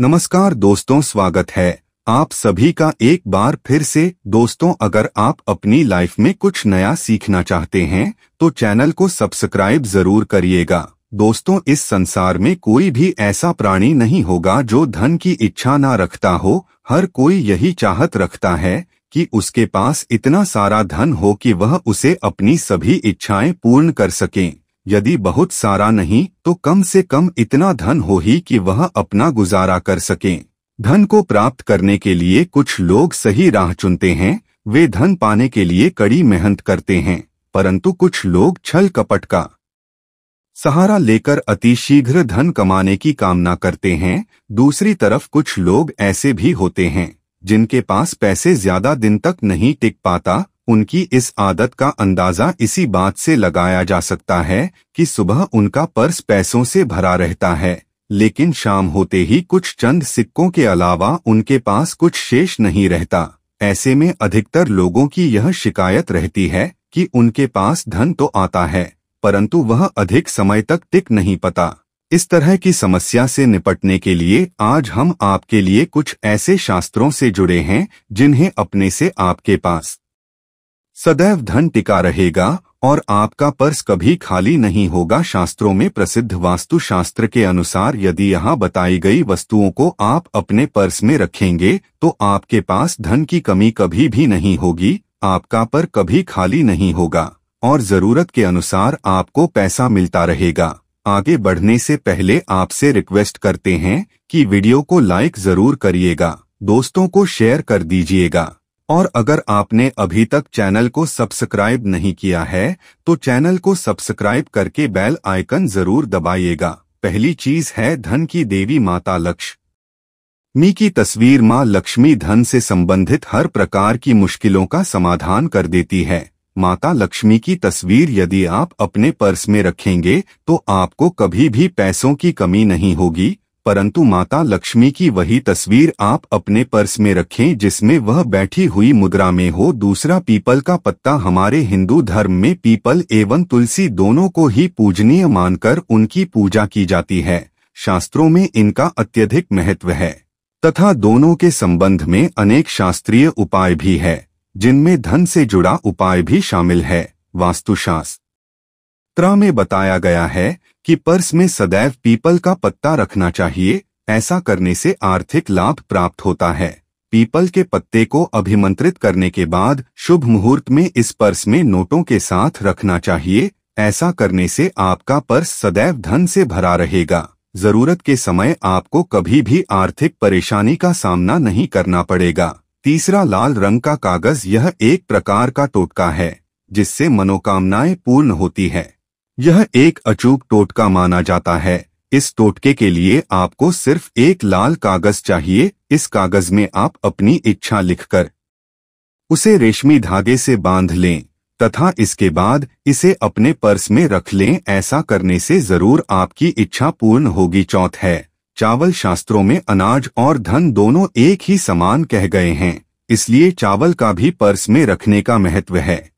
नमस्कार दोस्तों, स्वागत है आप सभी का एक बार फिर से। दोस्तों, अगर आप अपनी लाइफ में कुछ नया सीखना चाहते हैं तो चैनल को सब्सक्राइब जरूर करिएगा। दोस्तों, इस संसार में कोई भी ऐसा प्राणी नहीं होगा जो धन की इच्छा ना रखता हो। हर कोई यही चाहत रखता है कि उसके पास इतना सारा धन हो कि वह उसे अपनी सभी इच्छाएं पूर्ण कर सकें। यदि बहुत सारा नहीं तो कम से कम इतना धन हो ही कि वह अपना गुजारा कर सकें। धन को प्राप्त करने के लिए कुछ लोग सही राह चुनते हैं, वे धन पाने के लिए कड़ी मेहनत करते हैं, परंतु कुछ लोग छल कपट का सहारा लेकर अतिशीघ्र धन कमाने की कामना करते हैं। दूसरी तरफ कुछ लोग ऐसे भी होते हैं जिनके पास पैसे ज्यादा दिन तक नहीं टिक पाता। उनकी इस आदत का अंदाजा इसी बात से लगाया जा सकता है कि सुबह उनका पर्स पैसों से भरा रहता है, लेकिन शाम होते ही कुछ चंद सिक्कों के अलावा उनके पास कुछ शेष नहीं रहता। ऐसे में अधिकतर लोगों की यह शिकायत रहती है कि उनके पास धन तो आता है परंतु वह अधिक समय तक टिक नहीं पाता। इस तरह की समस्या से निपटने के लिए आज हम आपके लिए कुछ ऐसे शास्त्रों से जुड़े हैं जिन्हें अपने से आपके पास सदैव धन टिका रहेगा और आपका पर्स कभी खाली नहीं होगा। शास्त्रों में प्रसिद्ध वास्तु शास्त्र के अनुसार यदि यहाँ बताई गई वस्तुओं को आप अपने पर्स में रखेंगे तो आपके पास धन की कमी कभी भी नहीं होगी, आपका पर्स कभी खाली नहीं होगा और जरूरत के अनुसार आपको पैसा मिलता रहेगा। आगे बढ़ने से पहले आपसे रिक्वेस्ट करते हैं कि वीडियो को लाइक जरूर करिएगा, दोस्तों को शेयर कर दीजिएगा और अगर आपने अभी तक चैनल को सब्सक्राइब नहीं किया है तो चैनल को सब्सक्राइब करके बेल आइकन जरूर दबाइएगा। पहली चीज है धन की देवी माता लक्ष्मी की तस्वीर। माँ लक्ष्मी धन से संबंधित हर प्रकार की मुश्किलों का समाधान कर देती है। माता लक्ष्मी की तस्वीर यदि आप अपने पर्स में रखेंगे तो आपको कभी भी पैसों की कमी नहीं होगी, परंतु माता लक्ष्मी की वही तस्वीर आप अपने पर्स में रखें जिसमें वह बैठी हुई मुद्रा में हो। दूसरा, पीपल का पत्ता। हमारे हिंदू धर्म में पीपल एवं तुलसी दोनों को ही पूजनीय मानकर उनकी पूजा की जाती है। शास्त्रों में इनका अत्यधिक महत्व है तथा दोनों के संबंध में अनेक शास्त्रीय उपाय भी है जिनमें धन से जुड़ा उपाय भी शामिल है। वास्तुशास्त्र में बताया गया है कि पर्स में सदैव पीपल का पत्ता रखना चाहिए। ऐसा करने से आर्थिक लाभ प्राप्त होता है। पीपल के पत्ते को अभिमंत्रित करने के बाद शुभ मुहूर्त में इस पर्स में नोटों के साथ रखना चाहिए। ऐसा करने से आपका पर्स सदैव धन से भरा रहेगा। जरूरत के समय आपको कभी भी आर्थिक परेशानी का सामना नहीं करना पड़ेगा। तीसरा, लाल रंग का कागज। यह एक प्रकार का टोटका है जिससे मनोकामनाएं पूर्ण होती है। यह एक अचूक टोटका माना जाता है। इस टोटके के लिए आपको सिर्फ एक लाल कागज चाहिए। इस कागज में आप अपनी इच्छा लिखकर उसे रेशमी धागे से बांध लें तथा इसके बाद इसे अपने पर्स में रख लें। ऐसा करने से जरूर आपकी इच्छा पूर्ण होगी। चौथ है चावल। शास्त्रों में अनाज और धन दोनों एक ही समान कह गए हैं, इसलिए चावल का भी पर्स में रखने का महत्व है।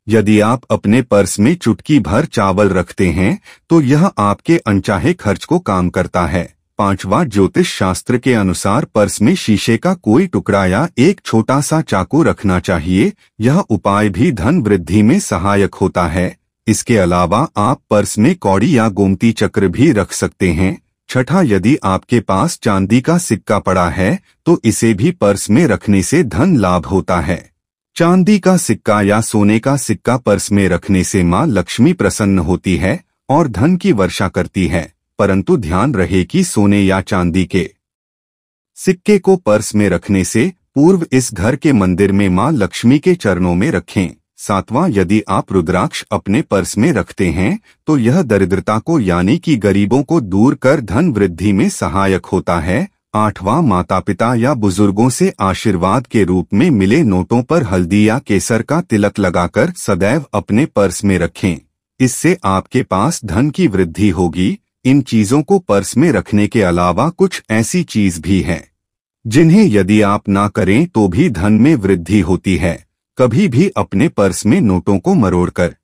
यदि आप अपने पर्स में चुटकी भर चावल रखते हैं तो यह आपके अनचाहे खर्च को काम करता है। पांचवा, ज्योतिष शास्त्र के अनुसार पर्स में शीशे का कोई टुकड़ा या एक छोटा सा चाकू रखना चाहिए। यह उपाय भी धन वृद्धि में सहायक होता है। इसके अलावा आप पर्स में कौड़ी या गोमती चक्र भी रख सकते हैं। छठा, यदि आपके पास चांदी का सिक्का पड़ा है तो इसे भी पर्स में रखने से धन लाभ होता है। चांदी का सिक्का या सोने का सिक्का पर्स में रखने से माँ लक्ष्मी प्रसन्न होती है और धन की वर्षा करती है, परंतु ध्यान रहे कि सोने या चांदी के सिक्के को पर्स में रखने से पूर्व इस घर के मंदिर में माँ लक्ष्मी के चरणों में रखें। सातवां, यदि आप रुद्राक्ष अपने पर्स में रखते हैं तो यह दरिद्रता को यानी कि गरीबों को दूर कर धन वृद्धि में सहायक होता है। आठवां, माता पिता या बुजुर्गों से आशीर्वाद के रूप में मिले नोटों पर हल्दी या केसर का तिलक लगाकर सदैव अपने पर्स में रखें। इससे आपके पास धन की वृद्धि होगी। इन चीजों को पर्स में रखने के अलावा कुछ ऐसी चीज भी हैं जिन्हें यदि आप ना करें तो भी धन में वृद्धि होती है। कभी भी अपने पर्स में नोटों को मरोड़कर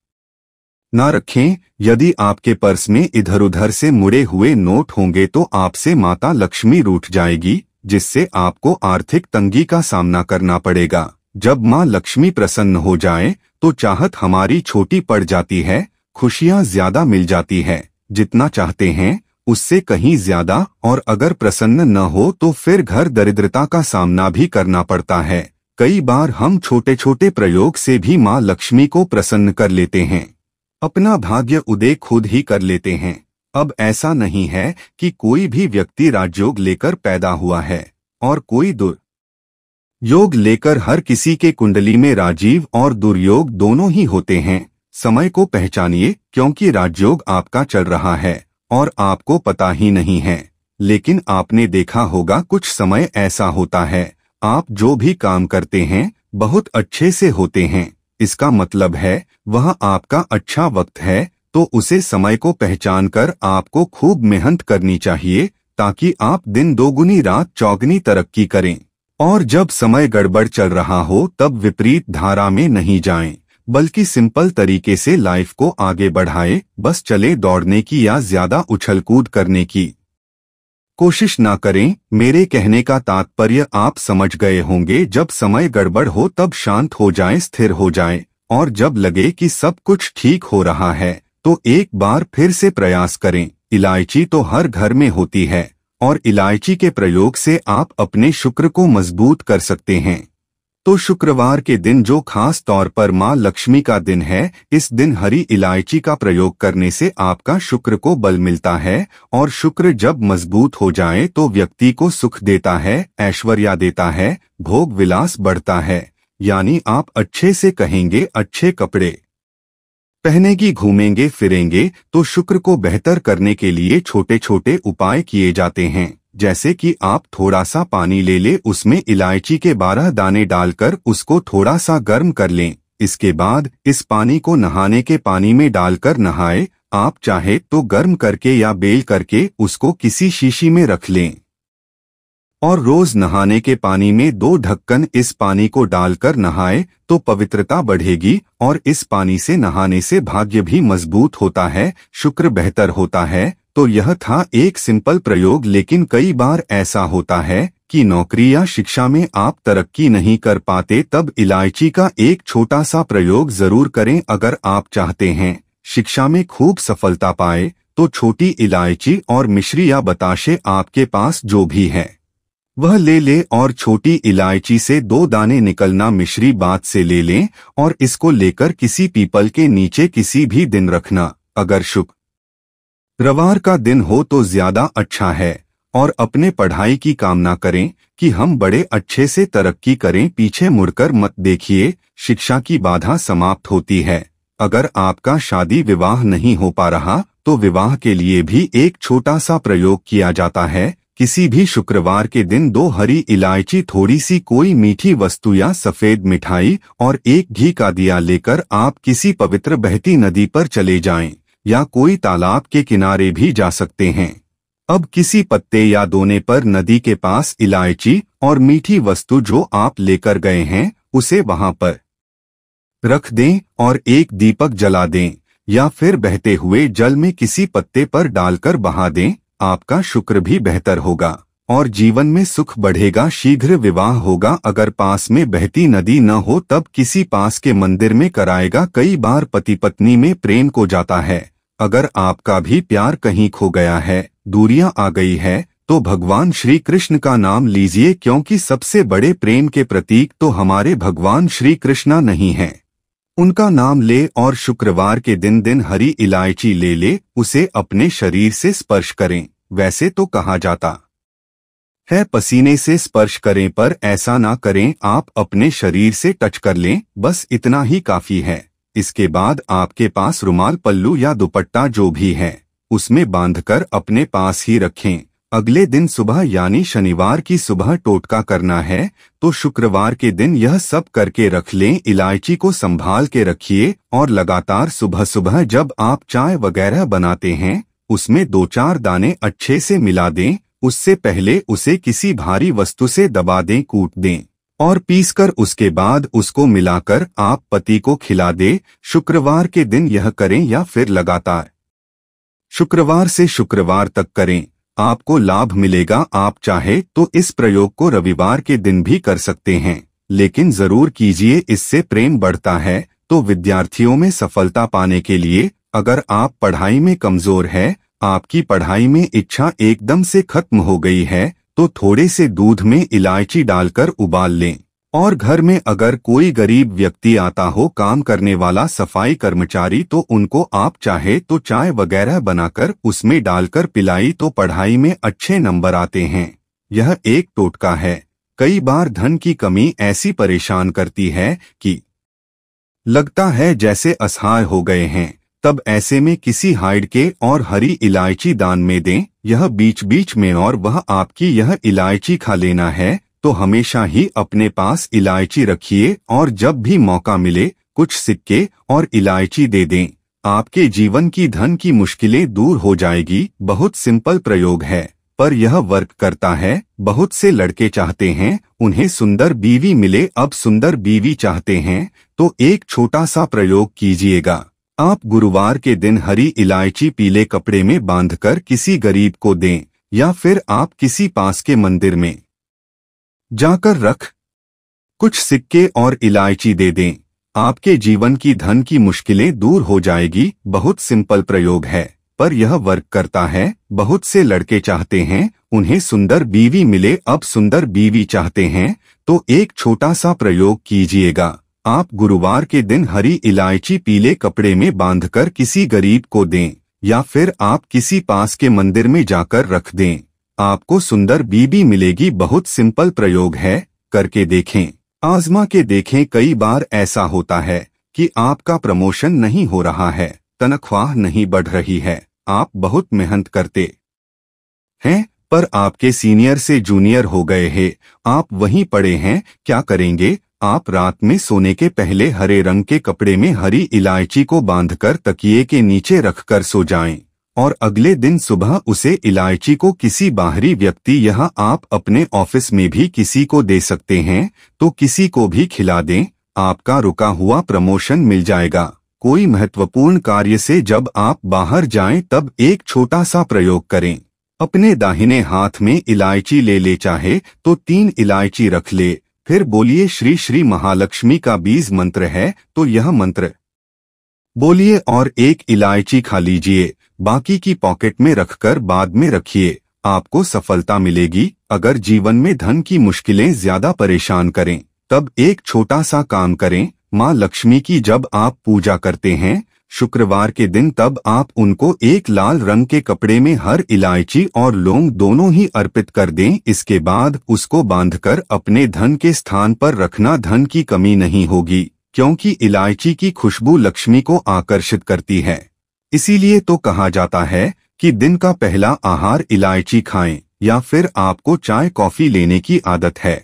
ना रखें। यदि आपके पर्स में इधर उधर से मुड़े हुए नोट होंगे तो आपसे माता लक्ष्मी रूठ जाएगी, जिससे आपको आर्थिक तंगी का सामना करना पड़ेगा। जब माँ लक्ष्मी प्रसन्न हो जाए तो चाहत हमारी छोटी पड़ जाती है, खुशियाँ ज्यादा मिल जाती है, जितना चाहते हैं उससे कहीं ज्यादा। और अगर प्रसन्न न हो तो फिर घर दरिद्रता का सामना भी करना पड़ता है। कई बार हम छोटे छोटे प्रयोग से भी माँ लक्ष्मी को प्रसन्न कर लेते हैं, अपना भाग्य उदय खुद ही कर लेते हैं। अब ऐसा नहीं है कि कोई भी व्यक्ति राजयोग लेकर पैदा हुआ है और कोई दुर्योग लेकर। हर किसी के कुंडली में राजीव और दुर्योग दोनों ही होते हैं। समय को पहचानिए, क्योंकि राजयोग आपका चल रहा है और आपको पता ही नहीं है। लेकिन आपने देखा होगा कुछ समय ऐसा होता है, आप जो भी काम करते हैं बहुत अच्छे से होते हैं। इसका मतलब है वह आपका अच्छा वक्त है, तो उसे समय को पहचान कर आपको खूब मेहनत करनी चाहिए, ताकि आप दिन दोगुनी रात चौगुनी तरक्की करें। और जब समय गड़बड़ चल रहा हो तब विपरीत धारा में नहीं जाएं, बल्कि सिंपल तरीके से लाइफ को आगे बढ़ाए। बस चले दौड़ने की या ज्यादा उछल-कूद करने की कोशिश ना करें। मेरे कहने का तात्पर्य आप समझ गए होंगे। जब समय गड़बड़ हो तब शांत हो जाएं, स्थिर हो जाएं, और जब लगे कि सब कुछ ठीक हो रहा है तो एक बार फिर से प्रयास करें। इलायची तो हर घर में होती है और इलायची के प्रयोग से आप अपने शुक्र को मजबूत कर सकते हैं। तो शुक्रवार के दिन जो खास तौर पर माँ लक्ष्मी का दिन है, इस दिन हरी इलायची का प्रयोग करने से आपका शुक्र को बल मिलता है। और शुक्र जब मजबूत हो जाए तो व्यक्ति को सुख देता है, ऐश्वर्य देता है, भोग विलास बढ़ता है। यानी आप अच्छे से कहेंगे, अच्छे कपड़े पहनेगी, घूमेंगे फिरेंगे। तो शुक्र को बेहतर करने के लिए छोटे छोटे उपाय किए जाते हैं, जैसे कि आप थोड़ा सा पानी ले ले, उसमें इलायची के 12 दाने डालकर उसको थोड़ा सा गर्म कर लें। इसके बाद इस पानी को नहाने के पानी में डालकर नहाए। आप चाहे तो गर्म करके या बेल करके उसको किसी शीशी में रख लें और रोज नहाने के पानी में 2 ढक्कन इस पानी को डालकर नहाए तो पवित्रता बढ़ेगी। और इस पानी से नहाने से भाग्य भी मजबूत होता है, शुक्र बेहतर होता है। तो यह था एक सिंपल प्रयोग, लेकिन कई बार ऐसा होता है कि नौकरी या शिक्षा में आप तरक्की नहीं कर पाते, तब इलायची का एक छोटा सा प्रयोग जरूर करें। अगर आप चाहते हैं शिक्षा में खूब सफलता पाए तो छोटी इलायची और मिश्री या बताशे आपके पास जो भी है वह ले ले और छोटी इलायची से 2 दाने निकलना मिश्री बात से ले लें और इसको लेकर किसी पीपल के नीचे किसी भी दिन रखना। अगर शुक्रवार का दिन हो तो ज्यादा अच्छा है। और अपने पढ़ाई की कामना करें कि हम बड़े अच्छे से तरक्की करें। पीछे मुड़कर मत देखिए, शिक्षा की बाधा समाप्त होती है। अगर आपका शादी विवाह नहीं हो पा रहा तो विवाह के लिए भी एक छोटा सा प्रयोग किया जाता है। किसी भी शुक्रवार के दिन 2 हरी इलायची, थोड़ी सी कोई मीठी वस्तु या सफेद मिठाई और एक घी का दिया लेकर आप किसी पवित्र बहती नदी पर चले जाएं या कोई तालाब के किनारे भी जा सकते हैं। अब किसी पत्ते या दोने पर नदी के पास इलायची और मीठी वस्तु जो आप लेकर गए हैं उसे वहां पर रख दें और एक दीपक जला दें या फिर बहते हुए जल में किसी पत्ते पर डालकर बहा दें। आपका शुक्र भी बेहतर होगा और जीवन में सुख बढ़ेगा, शीघ्र विवाह होगा। अगर पास में बहती नदी न हो तब किसी पास के मंदिर में कराएगा। कई बार पति पत्नी में प्रेम खो जाता है। अगर आपका भी प्यार कहीं खो गया है, दूरियां आ गई है, तो भगवान श्री कृष्ण का नाम लीजिए, क्योंकि सबसे बड़े प्रेम के प्रतीक तो हमारे भगवान श्री कृष्णा नहीं हैं। उनका नाम ले और शुक्रवार के दिन हरी इलायची ले ले, उसे अपने शरीर से स्पर्श करें। वैसे तो कहा जाता है पसीने से स्पर्श करें, पर ऐसा ना करें, आप अपने शरीर से टच कर लें, बस इतना ही काफी है। इसके बाद आपके पास रुमाल, पल्लू या दुपट्टा जो भी है उसमें बांधकर अपने पास ही रखें। अगले दिन सुबह यानी शनिवार की सुबह टोटका करना है, तो शुक्रवार के दिन यह सब करके रख लें। इलायची को संभाल के रखिए और लगातार सुबह सुबह जब आप चाय वगैरह बनाते हैं उसमें 2-4 दाने अच्छे से मिला दें। उससे पहले उसे किसी भारी वस्तु से दबा दें, कूट दें। और पीसकर उसके बाद उसको मिलाकर आप पति को खिला दे। शुक्रवार के दिन यह करें या फिर लगातार शुक्रवार से शुक्रवार तक करें, आपको लाभ मिलेगा। आप चाहे तो इस प्रयोग को रविवार के दिन भी कर सकते हैं, लेकिन जरूर कीजिए, इससे प्रेम बढ़ता है। तो विद्यार्थियों में सफलता पाने के लिए, अगर आप पढ़ाई में कमजोर है, आपकी पढ़ाई में इच्छा एकदम से खत्म हो गई है, तो थोड़े से दूध में इलायची डालकर उबाल लें। और घर में अगर कोई गरीब व्यक्ति आता हो, काम करने वाला सफाई कर्मचारी, तो उनको आप चाहे तो चाय वगैरह बनाकर उसमें डालकर पिलाई तो पढ़ाई में अच्छे नंबर आते हैं। यह एक टोटका है। कई बार धन की कमी ऐसी परेशान करती है कि लगता है जैसे असहाय हो गए हैं। तब ऐसे में किसी हाइड के और हरी इलायची दान में दें। यह बीच बीच में और वह आपकी यह इलायची खा लेना है, तो हमेशा ही अपने पास इलायची रखिए और जब भी मौका मिले कुछ सिक्के और इलायची दे दें। आपके जीवन की धन की मुश्किलें दूर हो जाएगी। बहुत सिंपल प्रयोग है, पर यह वर्क करता है। बहुत से लड़के चाहते हैं उन्हें सुंदर बीवी मिले। अब सुंदर बीवी चाहते हैं तो एक छोटा सा प्रयोग कीजिएगा। आप गुरुवार के दिन हरी इलायची पीले कपड़े में बांधकर किसी गरीब को दें, या फिर आप किसी पास के मंदिर में जाकर रख कुछ सिक्के और इलायची दे दें। आपके जीवन की धन की मुश्किलें दूर हो जाएगी। बहुत सिंपल प्रयोग है, पर यह वर्क करता है। बहुत से लड़के चाहते हैं उन्हें सुंदर बीवी मिले। अब सुंदर बीवी चाहते हैं तो एक छोटा सा प्रयोग कीजिएगा। आप गुरुवार के दिन हरी इलायची पीले कपड़े में बांधकर किसी गरीब को दें, या फिर आप किसी पास के मंदिर में जाकर रख दें। आपको सुंदर बीबी मिलेगी। बहुत सिंपल प्रयोग है, करके देखें, आजमा के देखें। कई बार ऐसा होता है कि आपका प्रमोशन नहीं हो रहा है, तनख्वाह नहीं बढ़ रही है, आप बहुत मेहनत करते हैं पर आपके सीनियर से जूनियर हो गए हैं, आप वहीं पड़े हैं। क्या करेंगे? आप रात में सोने के पहले हरे रंग के कपड़े में हरी इलायची को बांधकर तकिए के नीचे रखकर सो जाएं, और अगले दिन सुबह उसे इलायची को किसी बाहरी व्यक्ति, यहाँ आप अपने ऑफिस में भी किसी को दे सकते हैं, तो किसी को भी खिला दें। आपका रुका हुआ प्रमोशन मिल जाएगा। कोई महत्वपूर्ण कार्य से जब आप बाहर जाएं तब एक छोटा सा प्रयोग करें। अपने दाहिने हाथ में इलायची ले चाहे तो 3 इलायची रख ले, फिर बोलिए श्री श्री महालक्ष्मी का बीज मंत्र है तो यह मंत्र बोलिए और 1 इलायची खा लीजिए। बाकी की पॉकेट में रखकर बाद में रखिए, आपको सफलता मिलेगी। अगर जीवन में धन की मुश्किलें ज्यादा परेशान करें तब एक छोटा सा काम करें। माँ लक्ष्मी की जब आप पूजा करते हैं शुक्रवार के दिन, तब आप उनको एक लाल रंग के कपड़े में हर इलायची और लौंग दोनों ही अर्पित कर दें। इसके बाद उसको बांधकर अपने धन के स्थान पर रखना। धन की कमी नहीं होगी, क्योंकि इलायची की खुशबू लक्ष्मी को आकर्षित करती है। इसीलिए तो कहा जाता है कि दिन का पहला आहार इलायची खाएं, या फिर आपको चाय कॉफी लेने की आदत है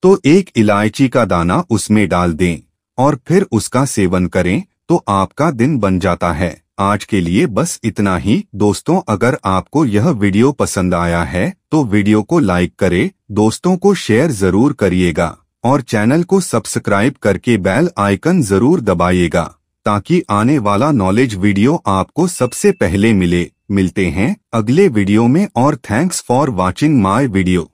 तो 1 इलायची का दाना उसमें डाल दें और फिर उसका सेवन करें, तो आपका दिन बन जाता है। आज के लिए बस इतना ही दोस्तों। अगर आपको यह वीडियो पसंद आया है तो वीडियो को लाइक करें, दोस्तों को शेयर जरूर करिएगा और चैनल को सब्सक्राइब करके बेल आइकन जरूर दबाइएगा, ताकि आने वाला नॉलेज वीडियो आपको सबसे पहले मिले। मिलते हैं अगले वीडियो में, और thanks for watching my video.